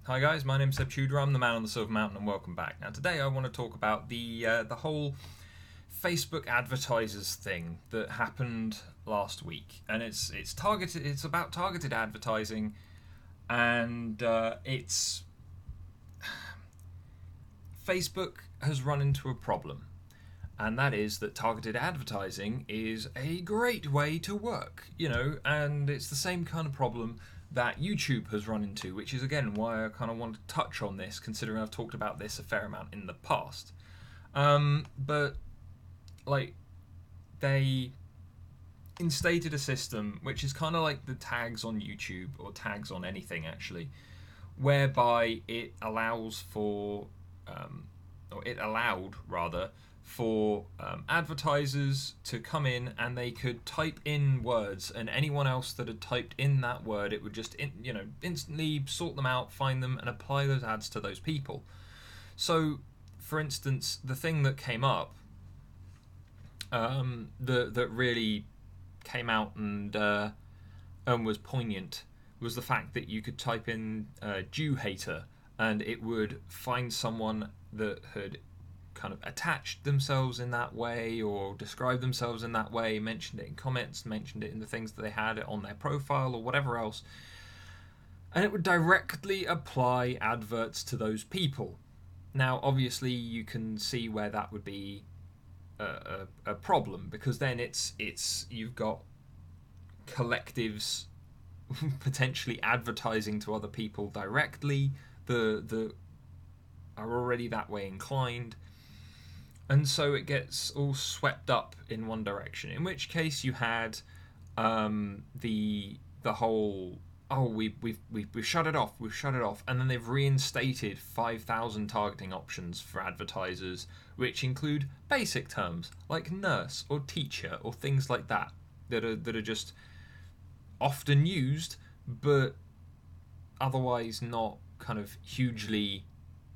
Hi guys, my name's Seb Tudor. I'm the man on the Silver Mountain, and welcome back. Now today I want to talk about the whole Facebook Advertisers thing that happened last week, and it's targeted. It's about targeted advertising, and it's Facebook has run into a problem, and that is that targeted advertising is a great way to work, and it's the same kind of problem that YouTube has run into, which is again why I kind of want to touch on this, considering I've talked about this a fair amount in the past. But like they instated a system which is kind of like the tags on YouTube or tags on anything actually, whereby it allows for, or it allowed rather, for advertisers to come in and they could type in words, and anyone else that had typed in that word, it would just instantly sort them out, find them, and apply those ads to those people. So, for instance, the thing that came up, that really came out and was poignant, was the fact that you could type in Jew hater, and it would find someone that had kind of attached themselves in that way or described themselves in that way, mentioned it in comments, mentioned it in the things that they had on their profile or whatever else, and it would directly apply adverts to those people. Now obviously you can see where that would be a problem, because then it's you've got collectives potentially advertising to other people directly the are already that way inclined, and so it gets all swept up in one direction. In which case you had the whole, oh, we've shut it off, and then they've reinstated 5,000 targeting options for advertisers, which include basic terms like nurse or teacher or things like that that are just often used, but otherwise not kind of hugely,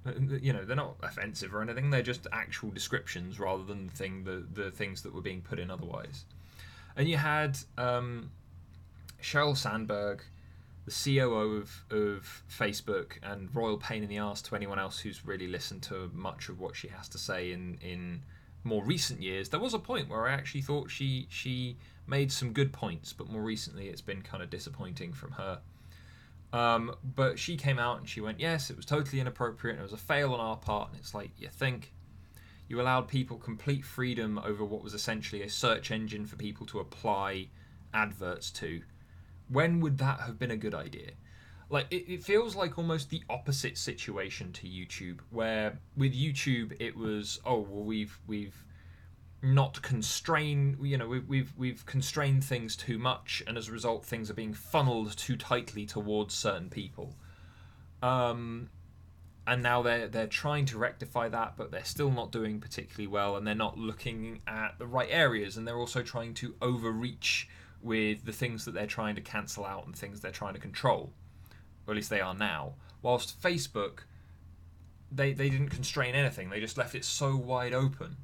they're not offensive or anything. They're just actual descriptions rather than the things that were being put in otherwise. And you had Sheryl Sandberg, the COO of Facebook, and royal pain in the arse to anyone else who's really listened to much of what she has to say in more recent years. There was a point where I actually thought she made some good points, but more recently it's been kind of disappointing from her. But she came out and she went, yes, it was totally inappropriate and it was a fail on our part. And it's like, you think you allowed people complete freedom over what was essentially a search engine for people to apply adverts to. When would that have been a good idea? Like, it feels like almost the opposite situation to YouTube, where with YouTube it was, oh well, we've not constrain, we've constrained things too much, and as a result things are being funneled too tightly towards certain people, and now they're trying to rectify that, but they're still not doing particularly well, and they're not looking at the right areas, and they're also trying to overreach with the things that they're trying to cancel out and things they're trying to control, or at least they are now. Whilst Facebook, they didn't constrain anything, they just left it so wide open,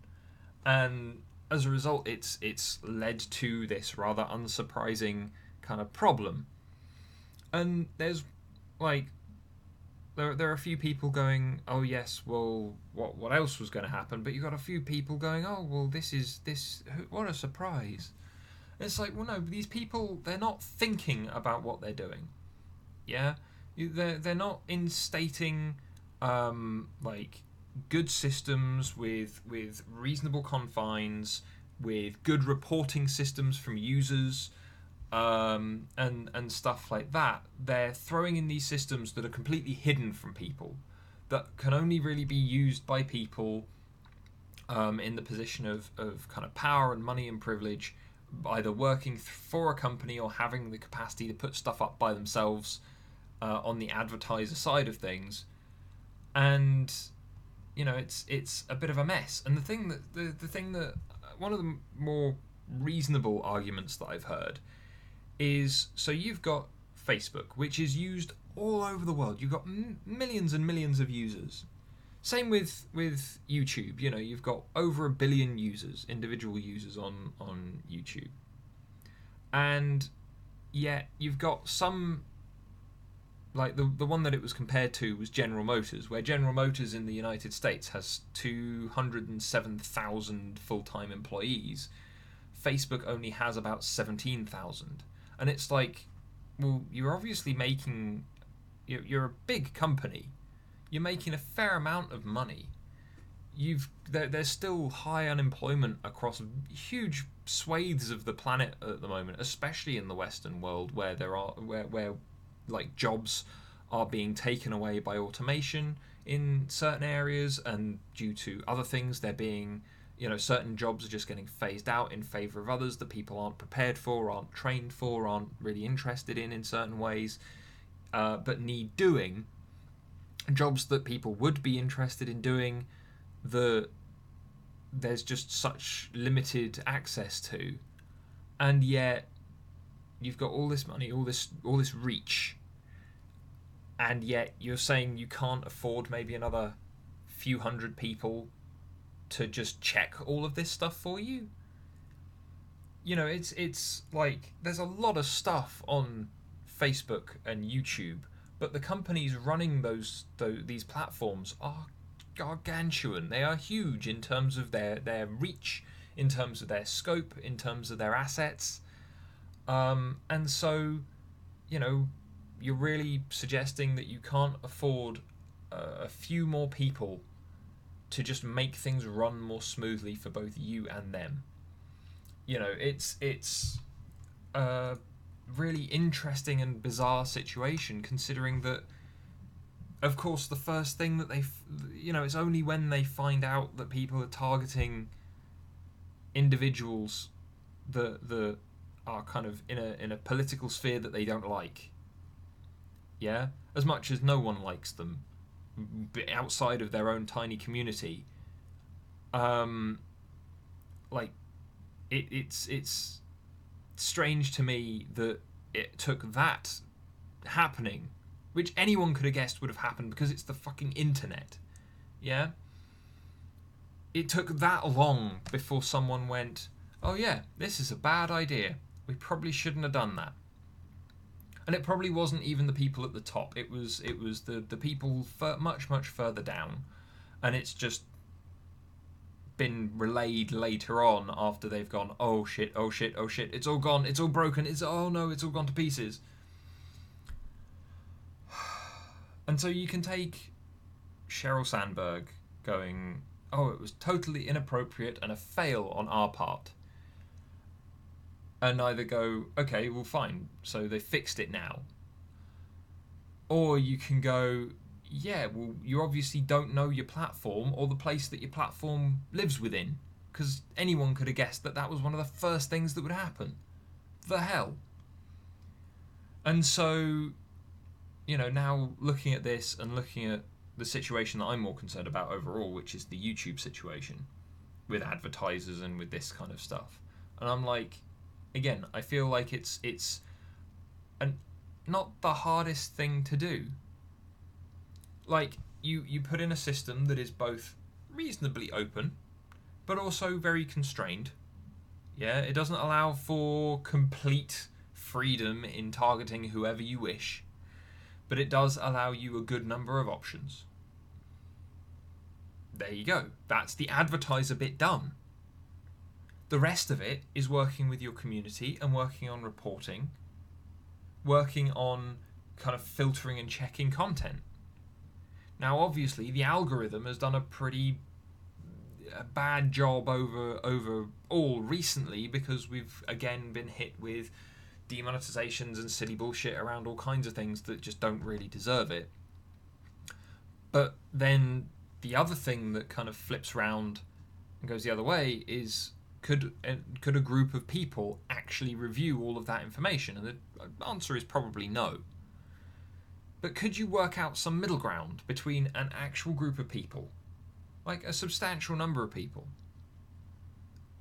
and as a result it's led to this rather unsurprising kind of problem. And there's like there are a few people going, oh yes, well what else was going to happen, but you've got a few people going, oh well, this what a surprise. It's like, well no, these people, they're not thinking about what they're doing. Yeah, they're not instating like good systems with reasonable confines, with good reporting systems from users, and stuff like that. They're throwing in these systems that are completely hidden from people, that can only really be used by people in the position of kind of power and money and privilege, either working for a company or having the capacity to put stuff up by themselves on the advertiser side of things. And it's a bit of a mess. And the thing that one of the more reasonable arguments that I've heard is, so you've got Facebook, which is used all over the world. You've got millions and millions of users. Same with YouTube. You've got over 1 billion users, individual users on YouTube, and yet you've got some like the one that it was compared to was General Motors, where General Motors in the United States has 207,000 full-time employees. Facebook only has about 17,000. And it's like, well, you're obviously making... You're a big company. You're making a fair amount of money. There's still high unemployment across huge swathes of the planet at the moment, especially in the Western world, where where like jobs are being taken away by automation in certain areas, and due to other things, they're being, certain jobs are just getting phased out in favor of others that people aren't prepared for, aren't trained for, aren't really interested in certain ways, but need doing. Jobs that people would be interested in doing, there's just such limited access to, and yet you've got all this money, all this reach, and yet you're saying you can't afford maybe another few hundred people to just check all of this stuff for you. It's like there's a lot of stuff on Facebook and YouTube, but the companies running these platforms are gargantuan. They are huge in terms of their reach, in terms of their scope, in terms of their assets. And so, you're really suggesting that you can't afford a few more people to just make things run more smoothly for both you and them. It's a really interesting and bizarre situation, considering that, of course, the first thing that it's only when they find out that people are targeting individuals that are kind of in a political sphere that they don't like. Yeah, as much as no one likes them outside of their own tiny community. It's strange to me that it took that happening, which anyone could have guessed would have happened because it's the fucking internet. Yeah? It took that long before someone went, oh yeah, this is a bad idea. We probably shouldn't have done that. And it probably wasn't even the people at the top. It was the people much further down. And it's just been relayed later on after they've gone, oh shit, it's all gone, it's all broken, oh no, it's all gone to pieces. And so you can take Sheryl Sandberg going, oh, it was totally inappropriate and a fail on our part, and either go, okay, well fine, so they fixed it now. Or you can go, yeah, well, you obviously don't know your platform or the place that your platform lives within, because anyone could have guessed that was one of the first things that would happen. The hell? And so, now looking at this and looking at the situation that I'm more concerned about overall, which is the YouTube situation with advertisers and with this kind of stuff, and I'm like, again, I feel like it's not the hardest thing to do. Like, you put in a system that is both reasonably open, but also very constrained. Yeah, it doesn't allow for complete freedom in targeting whoever you wish, but it does allow you a good number of options. There you go. That's the advertiser bit done. The rest of it is working with your community and working on reporting, working on kind of filtering and checking content. Now, obviously, the algorithm has done a pretty bad job overall recently, because we've again been hit with demonetizations and silly bullshit around all kinds of things that just don't really deserve it. But then the other thing that kind of flips round and goes the other way is, could a group of people actually review all of that information? And the answer is probably no. But could you work out some middle ground between an actual group of people, like a substantial number of people,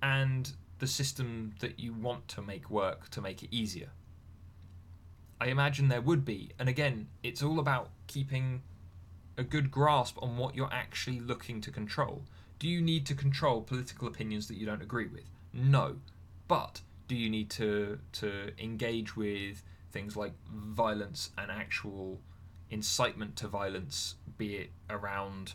and the system that you want to make work to make it easier? I imagine there would be. And again, it's all about keeping a good grasp on what you're actually looking to control. Do you need to control political opinions that you don't agree with? No. But do you need to engage with things like violence and actual incitement to violence, be it around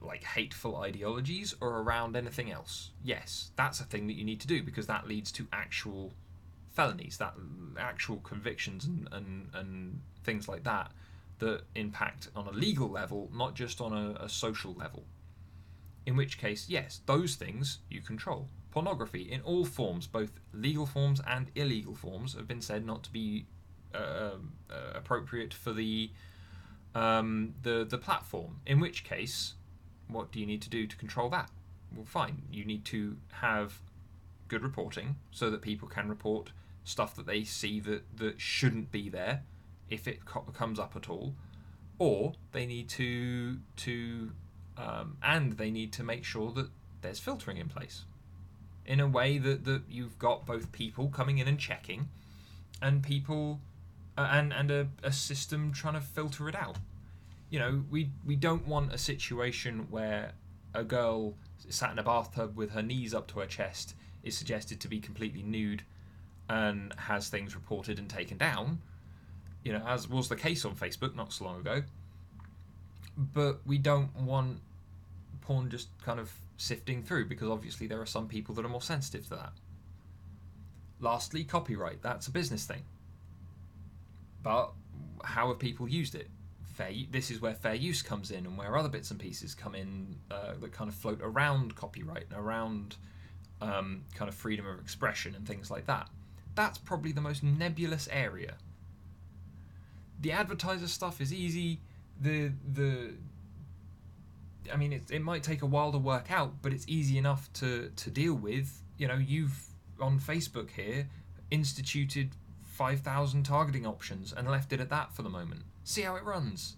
like hateful ideologies or around anything else. Yes, that's a thing that you need to do, because that leads to actual felonies, that actual convictions and things like that impact on a legal level, not just on a social level. In which case, yes, those things you control. Pornography in all forms, both legal forms and illegal forms, have been said not to be appropriate for the platform. In which case, what do you need to do to control that? Well, fine. You need to have good reporting so that people can report stuff that they see that shouldn't be there, if it comes up at all, or they need to and they need to make sure that there's filtering in place in a way that you've got both people coming in and checking, and people and a system trying to filter it out. You know, we don't want a situation where a girl sat in a bathtub with her knees up to her chest is suggested to be completely nude and has things reported and taken down, you know, as was the case on Facebook not so long ago. But we don't want porn just kind of sifting through, because obviously there are some people that are more sensitive to that. Lastly, copyright. That's a business thing. But how have people used it? This is where fair use comes in, and where other bits and pieces come in that kind of float around copyright and around kind of freedom of expression and things like that. That's probably the most nebulous area. The advertiser stuff is easy. I mean, it might take a while to work out, but it's easy enough to deal with. You know, you've on Facebook here instituted 5,000 targeting options and left it at that for the moment. See how it runs.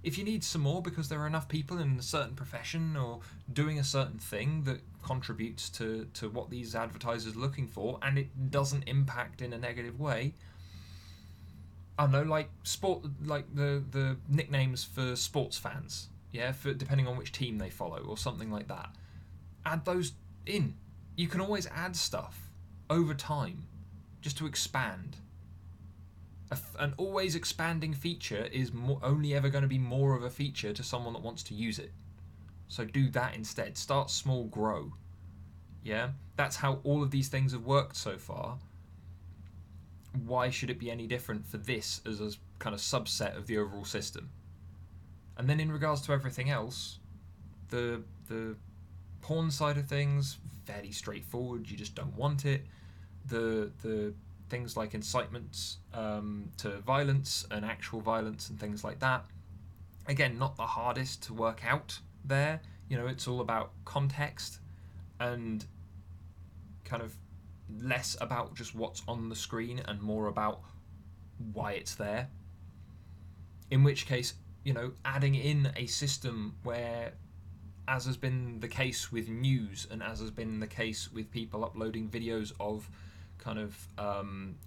If you need some more because there are enough people in a certain profession or doing a certain thing that contributes to what these advertisers are looking for, and it doesn't impact in a negative way, I don't know, like the nicknames for sports fans, yeah, for depending on which team they follow or something like that. Add those in. You can always add stuff over time just to expand. An always expanding feature is only ever going to be more of a feature to someone that wants to use it. So do that instead. Start small, grow. Yeah? That's how all of these things have worked so far. Why should it be any different for this as a kind of subset of the overall system? And then in regards to everything else, the porn side of things, fairly straightforward. You just don't want it. The things like incitements to violence and actual violence and things like that, again, not the hardest to work out there. You know, it's all about context and kind of less about just what's on the screen and more about why it's there. In which case, you know, adding in a system where, as has been the case with news and as has been the case with people uploading videos of kind of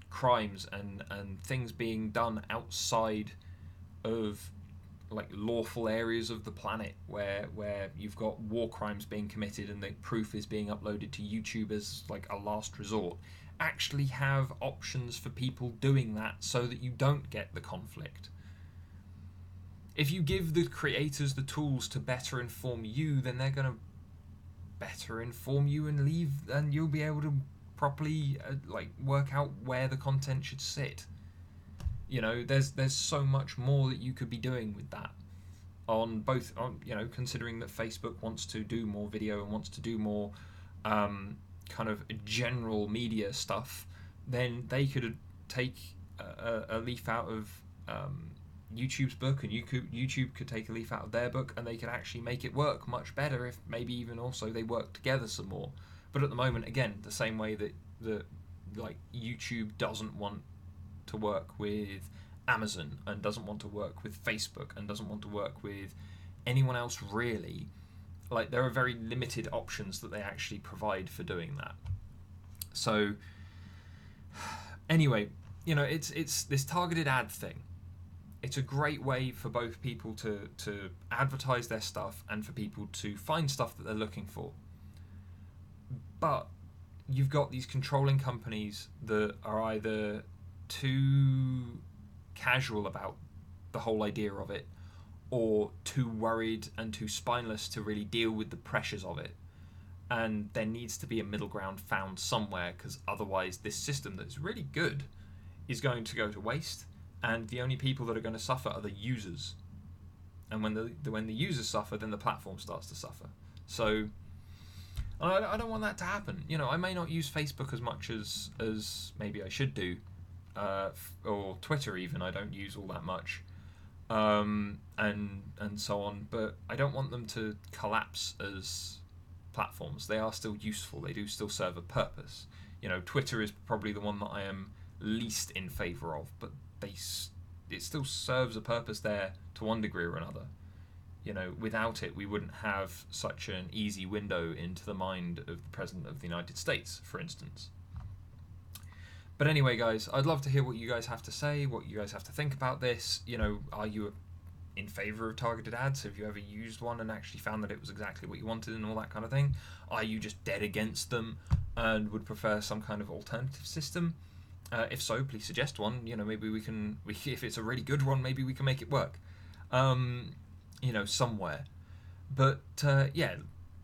crimes and things being done outside of like lawful areas of the planet, where you've got war crimes being committed and the proof is being uploaded to YouTube as like a last resort, actually have options for people doing that so that you don't get the conflict. If you give the creators the tools to better inform you, then they're going to better inform you and you'll be able to properly like work out where the content should sit. You know, there's so much more that you could be doing with that. You know, considering that Facebook wants to do more video and wants to do more kind of general media stuff, then they could take a leaf out of YouTube's book, and YouTube could take a leaf out of their book, and they could actually make it work much better if maybe even also they work together some more. But at the moment, again, the same way that like YouTube doesn't want to work with Amazon and doesn't want to work with Facebook and doesn't want to work with anyone else really, like there are very limited options that they actually provide for doing that. So anyway, you know, it's this targeted ad thing. It's a great way for both people to advertise their stuff and for people to find stuff that they're looking for. But you've got these controlling companies that are either too casual about the whole idea of it, or too worried and too spineless to really deal with the pressures of it. And there needs to be a middle ground found somewhere, because otherwise this system that's really good is going to go to waste, and the only people that are going to suffer are the users. And when the users suffer, then the platform starts to suffer. So I don't want that to happen. You know, I may not use Facebook as much as maybe I should do, or Twitter even. I don't use all that much, and so on. But I don't want them to collapse as platforms. They are still useful. They do still serve a purpose. You know, Twitter is probably the one that I am least in favour of, but it still serves a purpose there to one degree or another. You know, without it, we wouldn't have such an easy window into the mind of the President of the United States, for instance. But anyway, guys, I'd love to hear what you guys have to say, what you guys have to think about this. You know, are you in favour of targeted ads? Have you ever used one and actually found that it was exactly what you wanted and all that kind of thing? Are you just dead against them and would prefer some kind of alternative system? If so, please suggest one. You know, maybe we can, if it's a really good one, maybe we can make it work. You know, somewhere. But yeah,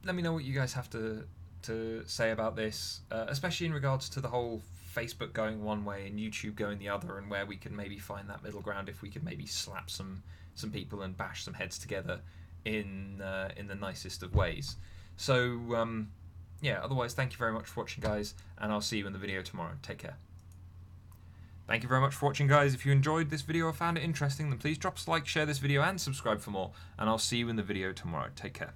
let me know what you guys have to say about this, especially in regards to the whole Facebook going one way and YouTube going the other, and where we can maybe find that middle ground, if we could maybe slap some people and bash some heads together in the nicest of ways. So yeah, otherwise, thank you very much for watching, guys, and I'll see you in the video tomorrow. Take care. Thank you very much for watching, guys. If you enjoyed this video or found it interesting, then please drop us a like, share this video, and subscribe for more. And I'll see you in the video tomorrow. Take care.